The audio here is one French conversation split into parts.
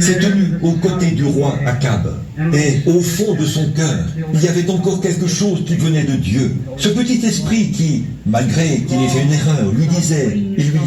s'est tenu aux côtés du roi Akab. Et au fond de son cœur, il y avait encore quelque chose qui venait de Dieu. Ce petit esprit qui, malgré qu'il ait fait une erreur, lui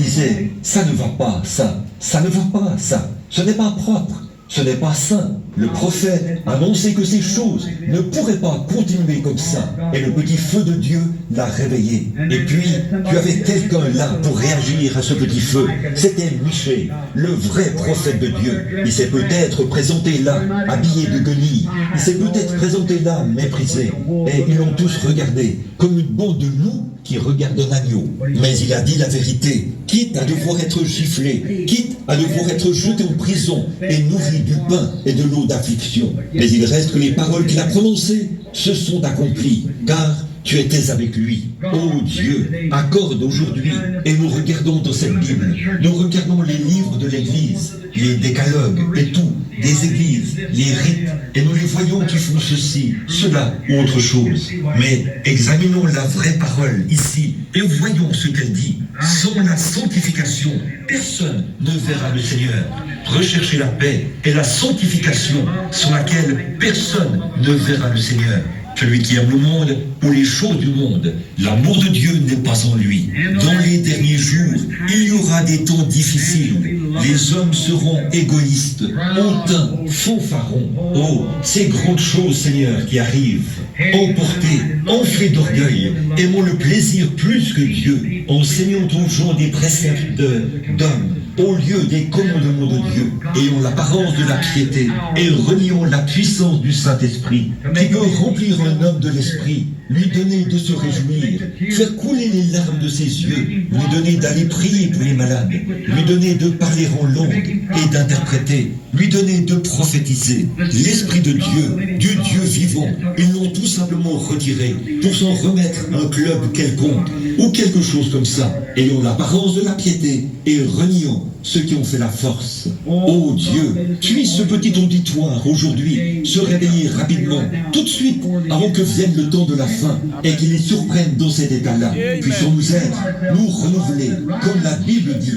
disait, ça ne va pas, ça ne va pas, ça, ce n'est pas propre. Ce n'est pas saint. Le prophète annonçait que ces choses ne pourraient pas continuer comme ça. Et le petit feu de Dieu l'a réveillé. Et puis, tu avais quelqu'un là pour réagir à ce petit feu. C'était Michée, le vrai prophète de Dieu. Il s'est peut-être présenté là, habillé de guenilles. Il s'est peut-être présenté là, méprisé. Et ils l'ont tous regardé, comme une bande de loups qui regarde un agneau. Mais il a dit la vérité, quitte à devoir être giflé, quitte à devoir être jeté en prison et nourri du pain et de l'eau d'affliction. Mais il reste que les paroles qu'il a prononcées se sont accomplies, car tu étais avec lui. Oh Dieu, accorde aujourd'hui, et nous regardons dans cette Bible, nous regardons les livres de l'Église, les décalogues et tout, des églises, les rites, et nous les voyons qui font ceci, cela ou autre chose. Mais examinons la vraie parole ici, et voyons ce qu'elle dit. Sans la sanctification, personne ne verra le Seigneur. Recherchez la paix et la sanctification sans laquelle personne ne verra le Seigneur. Celui qui aime le monde ou les choses du monde, l'amour de Dieu n'est pas en lui. Dans les derniers jours, il y aura des temps difficiles. Les hommes seront égoïstes, hautains, fanfarons. Oh, ces grandes choses, Seigneur, qui arrivent. Emportés, enflés d'orgueil, aimons le plaisir plus que Dieu. Enseignons aux gens des préceptes d'hommes, au lieu des commandements de Dieu. Ayons l'apparence de la piété et renions la puissance du Saint-Esprit, qui peut remplir un homme de l'esprit, lui donner de se réjouir, faire couler les larmes de ses yeux, lui donner d'aller prier pour les malades, lui donner de parler en langue et d'interpréter, lui donner de prophétiser. L'Esprit de Dieu, du Dieu vivant, ils l'ont tout simplement retiré pour s'en remettre à un club quelconque ou quelque chose comme ça. Ayons l'apparence de la piété et renions ceux qui ont fait la force. Oh Dieu, puis ce petit auditoire aujourd'hui se réveiller rapidement, tout de suite, avant que vienne le temps de la fin et qu'il les surprenne dans cet état-là. Puissions-nous être, nous renouveler, comme la Bible dit,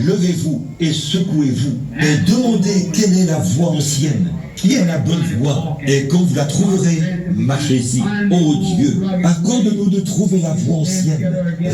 levez-vous et secouez-vous et demandez quelle est la voie ancienne, qui est la bonne voie, et quand vous la trouverez, marchez-y. Oh Dieu, accorde-nous de trouver la voie ancienne,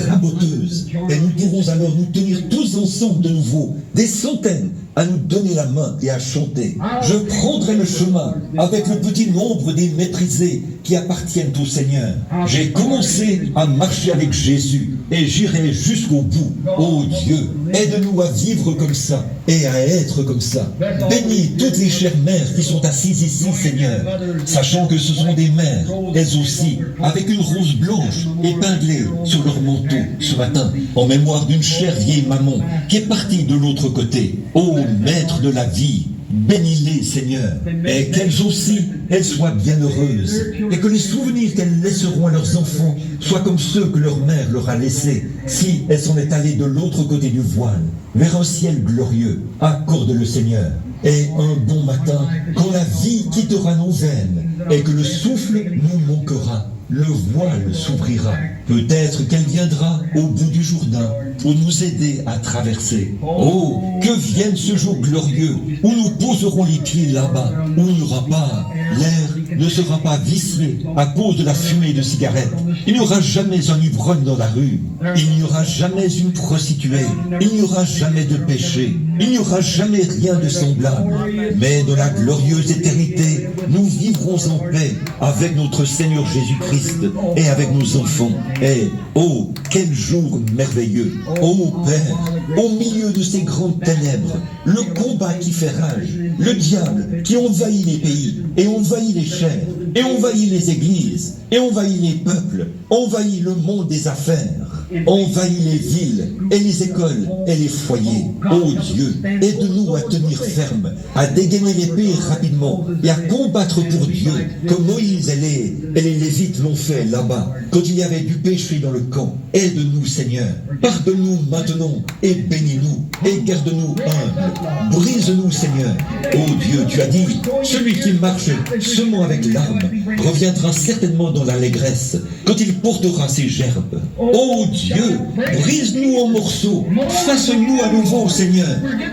raboteuse, et nous pourrons alors nous tenir tous ensemble de nouveau, des centaines, à nous donner la main et à chanter. Je prendrai le chemin avec le petit nombre des méprisés qui appartiennent au Seigneur. J'ai commencé à marcher avec Jésus et j'irai jusqu'au bout. Oh Dieu, aide-nous à vivre comme ça et à être comme ça. Bénis toutes les chères mères qui sont assises ici, Seigneur, sachant que ce sont des mères, elles aussi, avec une rose blanche épinglée sur leur manteau ce matin, en mémoire d'une chère vieille maman qui est partie de l'autre côté. Oh Maître de la vie, bénis-les, Seigneur, et qu'elles aussi, elles soient bienheureuses, et que les souvenirs qu'elles laisseront à leurs enfants soient comme ceux que leur mère leur a laissés, si elles s'en est allées de l'autre côté du voile, vers un ciel glorieux. Accorde-le, Seigneur, et un bon matin, quand la vie quittera nos veines, et que le souffle nous manquera, le voile s'ouvrira. Peut-être qu'elle viendra au bout du Jourdain pour nous aider à traverser. Oh, que vienne ce jour glorieux où nous poserons les pieds là-bas, où il n'y aura pas, l'air ne sera pas vicié à cause de la fumée de cigarettes. Il n'y aura jamais un ivrogne dans la rue. Il n'y aura jamais une prostituée. Il n'y aura jamais de péché. Il n'y aura jamais rien de semblable. Mais dans la glorieuse éternité, nous vivrons en paix avec notre Seigneur Jésus-Christ et avec nos enfants. Et, oh, quel jour merveilleux! Oh Père, au milieu de ces grandes ténèbres, le combat qui fait rage, le diable qui envahit les pays, et envahit les chairs, et envahit les églises, et envahit les peuples, envahit le monde des affaires, envahit les villes, et les écoles, et les foyers. Oh Dieu, aide-nous à tenir ferme, à dégainer l'épée rapidement, et à combattre pour Dieu, comme Moïse et les Lévites l'ont fait là-bas, quand il y avait du péché dans le camp. Aide-nous, Seigneur, pardonne-nous maintenant, et bénis-nous, et garde-nous humbles. Brise-nous, Seigneur. Oh Dieu, tu as dit, celui qui marche semant avec larmes reviendra certainement dans l'allégresse quand il portera ses gerbes. Oh Dieu, brise-nous en morceaux, façonne-nous à nouveau, Seigneur.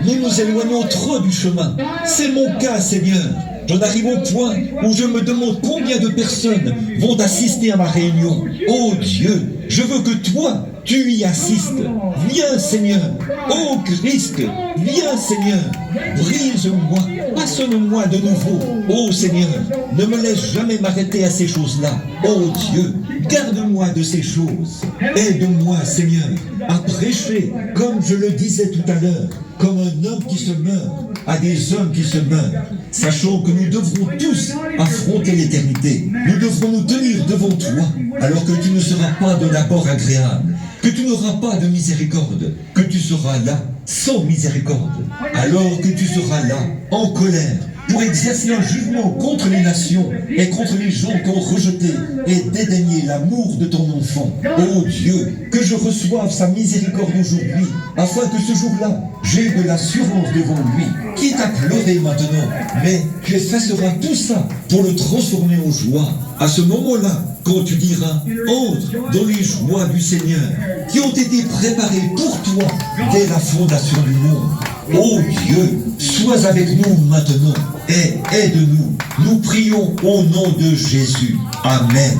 Nous nous éloignons trop du chemin. C'est mon cas, Seigneur. J'en arrive au point où je me demande combien de personnes vont assister à ma réunion. Oh Dieu, je veux que toi, tu y assistes. Viens, Seigneur. Oh Christ, viens, Seigneur. Brise-moi, façonne-moi de nouveau. Oh Seigneur, ne me laisse jamais m'arrêter à ces choses-là. Oh Dieu, garde-moi de ces choses. Aide-moi, Seigneur, à prêcher, comme je le disais tout à l'heure, comme un homme qui se meurt, à des hommes qui se meurent, sachant que nous devrons tous affronter l'éternité. Nous devrons nous tenir devant toi, alors que tu ne seras pas de l'abord agréable, que tu n'auras pas de miséricorde, que tu seras là sans miséricorde, alors que tu seras là en colère, pour exercer un jugement contre les nations et contre les gens qui ont rejeté et dédaigné l'amour de ton enfant. Oh Dieu, que je reçoive sa miséricorde aujourd'hui, afin que ce jour-là, j'ai de l'assurance devant lui, quitte à pleurer maintenant, mais tu effaceras tout ça pour le transformer en joie. À ce moment-là, quand tu diras, entre dans les joies du Seigneur, qui ont été préparées pour toi dès la fondation du monde. Oh Dieu, sois avec nous maintenant et aide-nous. Nous prions au nom de Jésus. Amen.